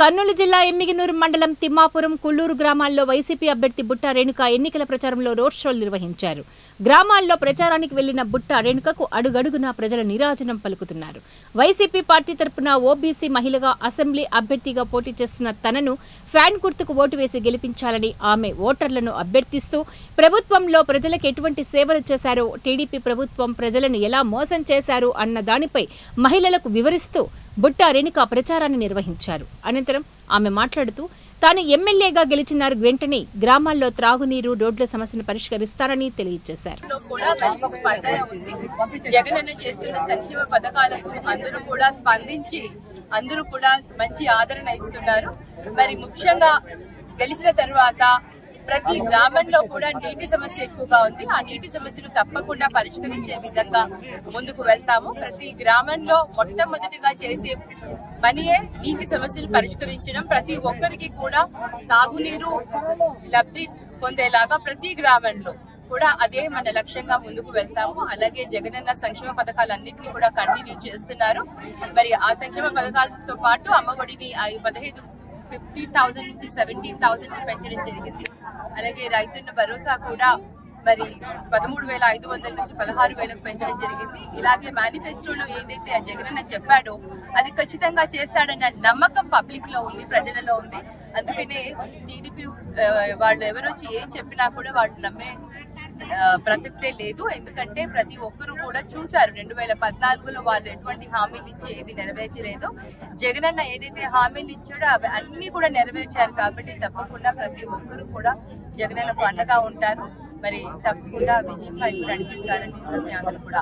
కర్నూలు జిల్లా ఎమ్మిగనూరు మండలం తిమ్మాపురం కుల్లూరు గ్రామాల్లో వైసీపీ అభ్యర్థి బుట్టా రేణుక ఎన్నికల ప్రచారంలో రోడ్ షోలు నిర్వహించారు. గ్రామాల్లో ప్రచారానికి వెళ్లిన బుట్టా రేణుకకు అడుగడుగునా ప్రజల నీరాజనం పలుకుతున్నారు. వైసీపీ పార్టీ తరపున ఓబీసీ మహిళగా అసెంబ్లీ అభ్యర్థిగా పోటీ చేస్తున్న తనను ఫ్యాన్ గుర్తుకు ఓటు వేసి గెలిపించాలని ఆమె ఓటర్లను అభ్యర్థిస్తూ ప్రభుత్వంలో ప్రజలకు ఎటువంటి సేవలు చేశారో, టీడీపీ ప్రభుత్వం ప్రజలను ఎలా మోసం చేశారు అన్న దానిపై మహిళలకు వివరిస్తూ బుట్టా రేణుక ప్రచారాన్ని నిర్వహించారు. అనంతరం ఆమె మాట్లాడుతూ తాను ఎమ్మెల్యేగా గెలిచిన వెంటనే గ్రామాల్లో త్రాగునీరు, రోడ్ల సమస్యను పరిష్కరిస్తారని తెలియజేశారు. జగనన్న చేస్తున్న సంక్షేమ పథకాలకు అందరూ కూడా స్పందించి అందరూ కూడా మంచి ఆదరణ ఇస్తున్నారు. మరి ముఖ్యంగా గెలిచిన తర్వాత ప్రతి గ్రామంలో కూడా నీటి సమస్య ఎక్కువగా ఉంది. ఆ నీటి సమస్యను తప్పకుండా పరిష్కరించే విధంగా ముందుకు వెళ్తాము. ప్రతి గ్రామంలో మొట్టమొదటిగా చేసే పనియే నీటి సమస్యను పరిష్కరించడం. ప్రతి ఒక్కరికి కూడా తాగునీరు లబ్ధి పొందేలాగా ప్రతి గ్రామంలో కూడా అదే మన లక్ష్యంగా ముందుకు వెళ్తాము. అలాగే జగనన్న సంక్షేమ పథకాలన్నింటినీ కూడా కంటిన్యూ చేస్తున్నారు. మరి ఆ సంక్షేమ పథకాలతో పాటు అమ్మఒడిని 50,000 నుంచి 17,000 పెంచడం జరిగింది. అలాగే రైతన్న భరోసా కూడా మరి 13,500 నుంచి 16,000 పెంచడం జరిగింది. ఇలాగే మేనిఫెస్టోలో ఏదైతే జగనన్న చెప్పాడో అది ఖచ్చితంగా చేస్తాడన్న నమ్మకం పబ్లిక్ లో ఉంది, ప్రజలలో ఉంది. అందుకనే టీడీపీ వాళ్ళు ఎవరొచ్చి ఏం చెప్పినా కూడా వాళ్ళు నమ్మే ప్రసక్తే లేదు. ఎందుకంటే ప్రతి ఒక్కరు కూడా చూశారు 2014లో వాళ్ళు ఎటువంటి హామీలు ఇచ్చి ఏది నెరవేర్చలేదు. జగనన్న ఏదైతే హామీలు ఇచ్చాడో అవి అన్ని కూడా నెరవేర్చారు. కాబట్టి తప్పకుండా ప్రతి ఒక్కరు కూడా జగనన్నకు అండగా ఉంటారు. మరి తప్పకుండా విజయం వైపు నడిపిస్తారని అందరూ కూడా